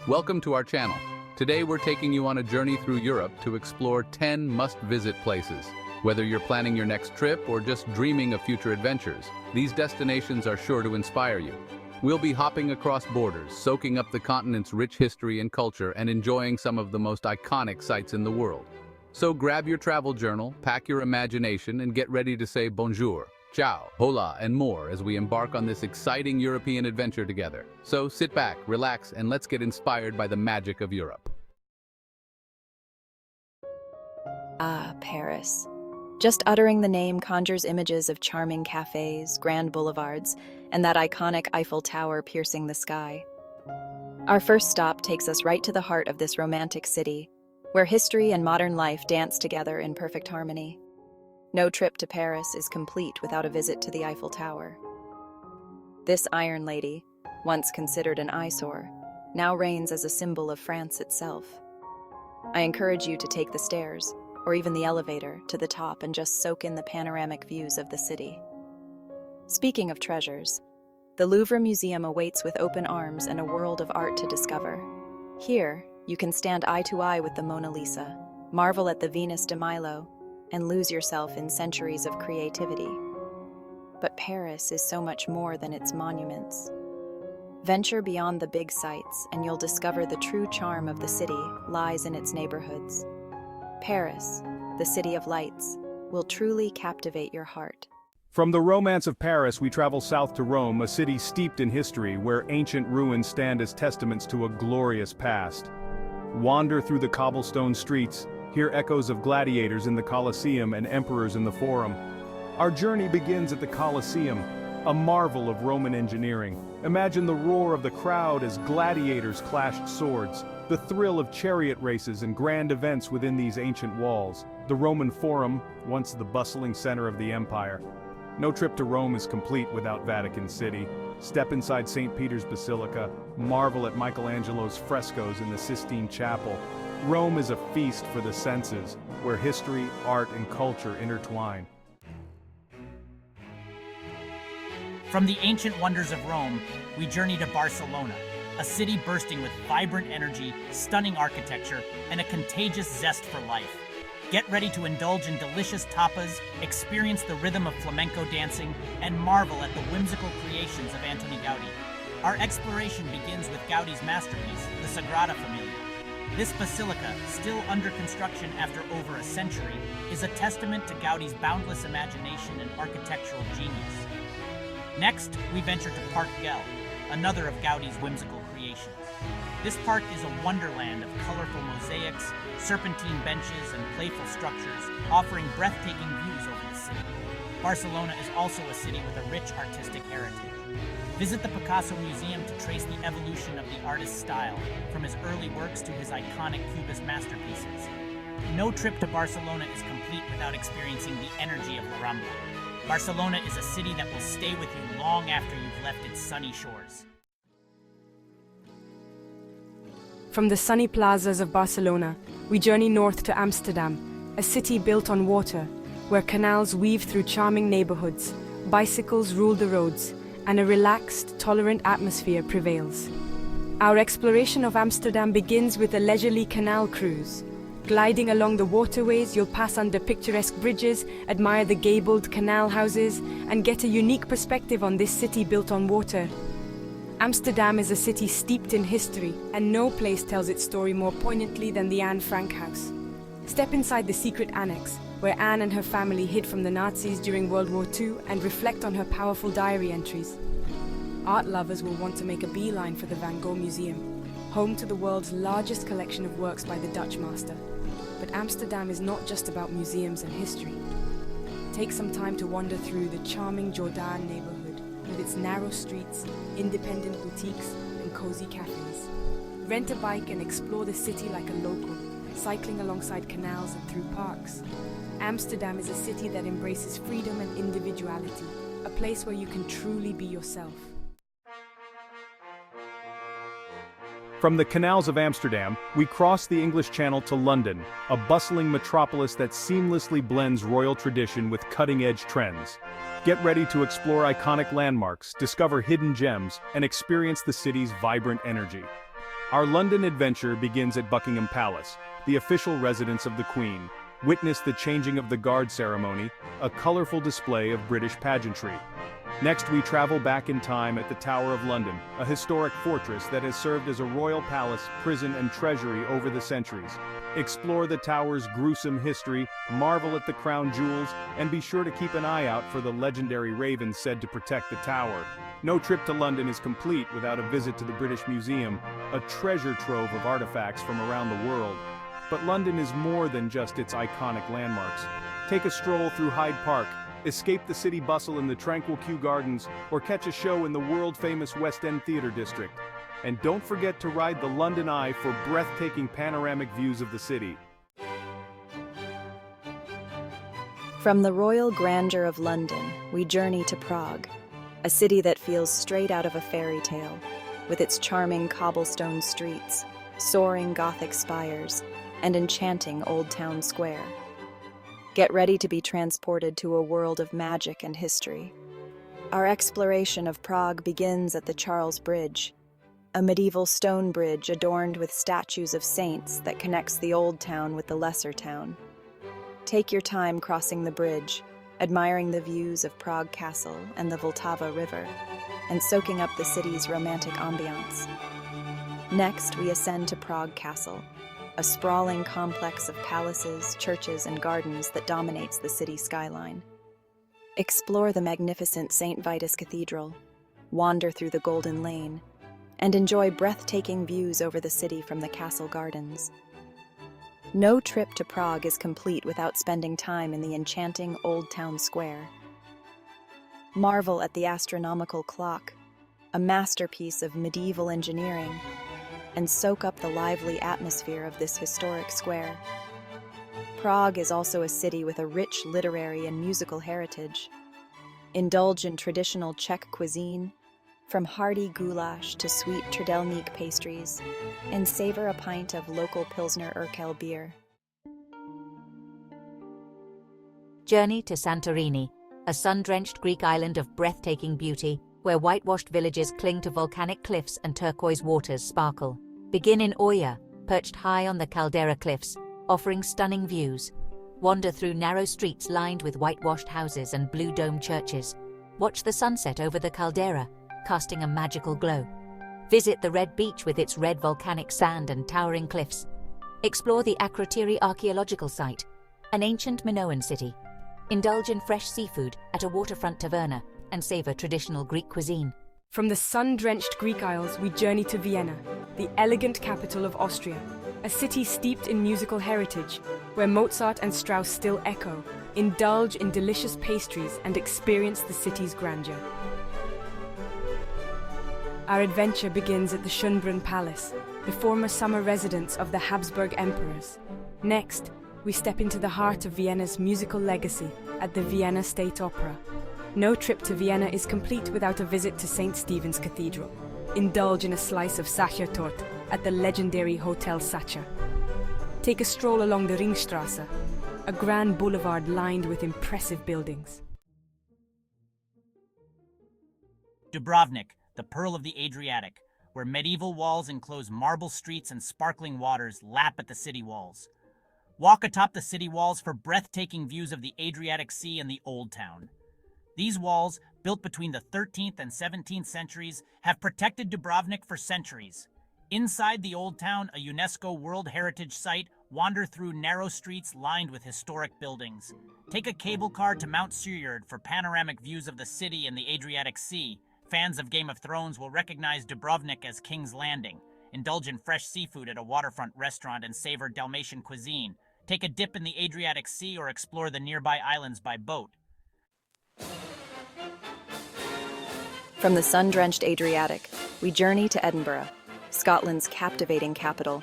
Welcome to our channel. Today we're taking you on a journey through Europe to explore 10 must-visit places. Whether you're planning your next trip or just dreaming of future adventures, these destinations are sure to inspire you. We'll be hopping across borders, soaking up the continent's rich history and culture, and enjoying some of the most iconic sights in the world. So grab your travel journal, pack your imagination, and get ready to say bonjour, ciao, hola, and more as we embark on this exciting European adventure together. So sit back, relax, and let's get inspired by the magic of Europe. Ah, Paris. Just uttering the name conjures images of charming cafes, grand boulevards, and that iconic Eiffel Tower piercing the sky. Our first stop takes us right to the heart of this romantic city, where history and modern life dance together in perfect harmony. No trip to Paris is complete without a visit to the Eiffel Tower. This Iron Lady, once considered an eyesore, now reigns as a symbol of France itself. I encourage you to take the stairs, or even the elevator, to the top and just soak in the panoramic views of the city. Speaking of treasures, the Louvre Museum awaits with open arms and a world of art to discover. Here, you can stand eye to eye with the Mona Lisa, marvel at the Venus de Milo, and lose yourself in centuries of creativity. But Paris is so much more than its monuments. Venture beyond the big sights, and you'll discover the true charm of the city lies in its neighborhoods. Paris, the city of lights, will truly captivate your heart. From the romance of Paris, we travel south to Rome, a city steeped in history where ancient ruins stand as testaments to a glorious past. Wander through the cobblestone streets, hear echoes of gladiators in the Colosseum and emperors in the Forum. Our journey begins at the Colosseum, a marvel of Roman engineering. Imagine the roar of the crowd as gladiators clashed swords, the thrill of chariot races and grand events within these ancient walls. The Roman Forum, once the bustling center of the empire. No trip to Rome is complete without Vatican City. Step inside St. Peter's Basilica, marvel at Michelangelo's frescoes in the Sistine Chapel. Rome is a feast for the senses, where history, art, and culture intertwine. From the ancient wonders of Rome, we journey to Barcelona, a city bursting with vibrant energy, stunning architecture, and a contagious zest for life. Get ready to indulge in delicious tapas, experience the rhythm of flamenco dancing, and marvel at the whimsical creations of Antoni Gaudí. Our exploration begins with Gaudi's masterpiece, the Sagrada Familia. This basilica, still under construction after over a century, is a testament to Gaudi's boundless imagination and architectural genius. Next, we venture to Park Güell, another of Gaudi's whimsical creations. This park is a wonderland of colorful mosaics, serpentine benches, and playful structures, offering breathtaking views over the city. Barcelona is also a city with a rich artistic heritage. Visit the Picasso Museum to trace the evolution of the artist's style, from his early works to his iconic Cubist masterpieces. No trip to Barcelona is complete without experiencing the energy of La Rambla. Barcelona is a city that will stay with you long after you've left its sunny shores. From the sunny plazas of Barcelona, we journey north to Amsterdam, a city built on water, where canals weave through charming neighborhoods, bicycles rule the roads, and a relaxed, tolerant atmosphere prevails. Our exploration of Amsterdam begins with a leisurely canal cruise. Gliding along the waterways, you'll pass under picturesque bridges, admire the gabled canal houses, and get a unique perspective on this city built on water. Amsterdam is a city steeped in history, and no place tells its story more poignantly than the Anne Frank house. Step inside the secret annex, where Anne and her family hid from the Nazis during World War II, and reflect on her powerful diary entries. Art lovers will want to make a beeline for the Van Gogh Museum, home to the world's largest collection of works by the Dutch master. But Amsterdam is not just about museums and history. Take some time to wander through the charming Jordaan neighborhood with its narrow streets, independent boutiques, and cozy cafes. Rent a bike and explore the city like a local, cycling alongside canals and through parks. Amsterdam is a city that embraces freedom and individuality, a place where you can truly be yourself. From the canals of Amsterdam, we cross the English Channel to London, a bustling metropolis that seamlessly blends royal tradition with cutting-edge trends. Get ready to explore iconic landmarks, discover hidden gems, and experience the city's vibrant energy. Our London adventure begins at Buckingham Palace, the official residence of the Queen. Witness the changing of the guard ceremony, a colorful display of British pageantry. Next, we travel back in time at the Tower of London, a historic fortress that has served as a royal palace, prison, and treasury over the centuries. Explore the tower's gruesome history, marvel at the crown jewels, and be sure to keep an eye out for the legendary ravens said to protect the tower. No trip to London is complete without a visit to the British Museum, a treasure trove of artifacts from around the world. But London is more than just its iconic landmarks. Take a stroll through Hyde Park, escape the city bustle in the tranquil Kew Gardens, or catch a show in the world-famous West End Theatre District. And don't forget to ride the London Eye for breathtaking panoramic views of the city. From the royal grandeur of London, we journey to Prague, a city that feels straight out of a fairy tale, with its charming cobblestone streets, soaring Gothic spires, and enchanting Old Town Square. Get ready to be transported to a world of magic and history. Our exploration of Prague begins at the Charles Bridge, a medieval stone bridge adorned with statues of saints that connects the Old Town with the Lesser Town. Take your time crossing the bridge, admiring the views of Prague Castle and the Vltava River, and soaking up the city's romantic ambiance. Next, we ascend to Prague Castle, a sprawling complex of palaces, churches, and gardens that dominates the city skyline. Explore the magnificent St. Vitus Cathedral, wander through the Golden Lane, and enjoy breathtaking views over the city from the castle gardens. No trip to Prague is complete without spending time in the enchanting Old Town Square. Marvel at the astronomical clock, a masterpiece of medieval engineering, and soak up the lively atmosphere of this historic square. Prague is also a city with a rich literary and musical heritage. Indulge in traditional Czech cuisine, from hearty goulash to sweet trdelník pastries, and savor a pint of local Pilsner Urquell beer. Journey to Santorini, a sun-drenched Greek island of breathtaking beauty, where whitewashed villages cling to volcanic cliffs and turquoise waters sparkle. Begin in Oia, perched high on the caldera cliffs, offering stunning views. Wander through narrow streets lined with whitewashed houses and blue-domed churches. Watch the sunset over the caldera, casting a magical glow. Visit the Red Beach with its red volcanic sand and towering cliffs. Explore the Akrotiri archaeological site, an ancient Minoan city. Indulge in fresh seafood at a waterfront taverna and savor traditional Greek cuisine. From the sun-drenched Greek Isles, we journey to Vienna, the elegant capital of Austria, a city steeped in musical heritage, where Mozart and Strauss still echo. Indulge in delicious pastries and experience the city's grandeur. Our adventure begins at the Schönbrunn Palace, the former summer residence of the Habsburg emperors. Next, we step into the heart of Vienna's musical legacy at the Vienna State Opera. No trip to Vienna is complete without a visit to St. Stephen's Cathedral. Indulge in a slice of Sachertorte at the legendary Hotel Sacher. Take a stroll along the Ringstrasse, a grand boulevard lined with impressive buildings. Dubrovnik, the pearl of the Adriatic, where medieval walls enclose marble streets and sparkling waters lap at the city walls. Walk atop the city walls for breathtaking views of the Adriatic Sea and the Old Town. These walls, built between the 13th and 17th centuries, have protected Dubrovnik for centuries. Inside the Old Town, a UNESCO World Heritage Site, wander through narrow streets lined with historic buildings. Take a cable car to Mount Suryard for panoramic views of the city and the Adriatic Sea. Fans of Game of Thrones will recognize Dubrovnik as King's Landing. Indulge in fresh seafood at a waterfront restaurant and savor Dalmatian cuisine. Take a dip in the Adriatic Sea or explore the nearby islands by boat. From the sun-drenched Adriatic, we journey to Edinburgh, Scotland's captivating capital,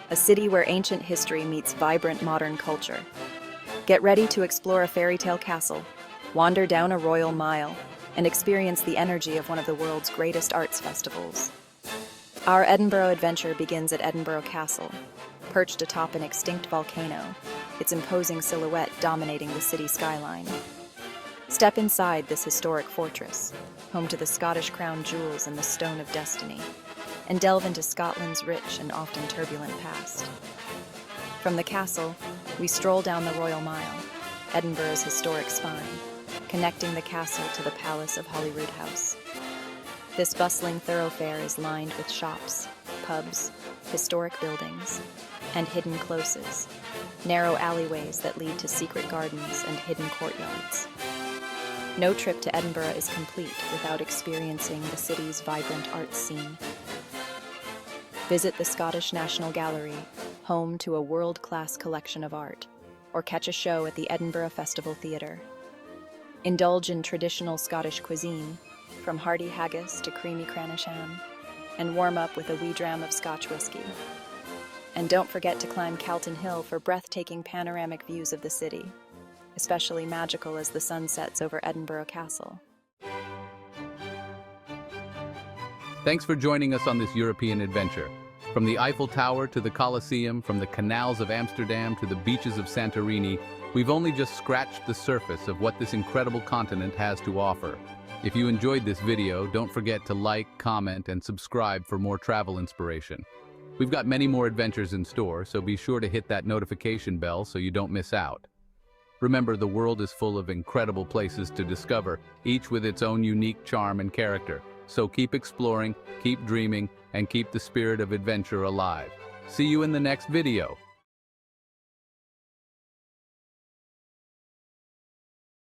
a city where ancient history meets vibrant modern culture. Get ready to explore a fairy tale castle, wander down a royal mile, and experience the energy of one of the world's greatest arts festivals. Our Edinburgh adventure begins at Edinburgh Castle, perched atop an extinct volcano, its imposing silhouette dominating the city skyline. Step inside this historic fortress, home to the Scottish crown jewels and the Stone of Destiny. and delve into Scotland's rich and often turbulent past. From the castle, we stroll down the Royal Mile, Edinburgh's historic spine, connecting the castle to the Palace of Holyrood House. This bustling thoroughfare is lined with shops, pubs, historic buildings, and hidden closes, narrow alleyways that lead to secret gardens and hidden courtyards. No trip to Edinburgh is complete without experiencing the city's vibrant art scene. Visit the Scottish National Gallery, home to a world-class collection of art, or catch a show at the Edinburgh Festival Theatre. Indulge in traditional Scottish cuisine, from hearty haggis to creamy cranachan, and warm up with a wee dram of Scotch whiskey. And don't forget to climb Calton Hill for breathtaking panoramic views of the city, especially magical as the sun sets over Edinburgh Castle. Thanks for joining us on this European adventure. From the Eiffel Tower to the Colosseum, from the canals of Amsterdam to the beaches of Santorini, we've only just scratched the surface of what this incredible continent has to offer. If you enjoyed this video, don't forget to like, comment, and subscribe for more travel inspiration. We've got many more adventures in store, so be sure to hit that notification bell so you don't miss out. Remember, the world is full of incredible places to discover, each with its own unique charm and character. So keep exploring, keep dreaming, and keep the spirit of adventure alive. See you in the next video.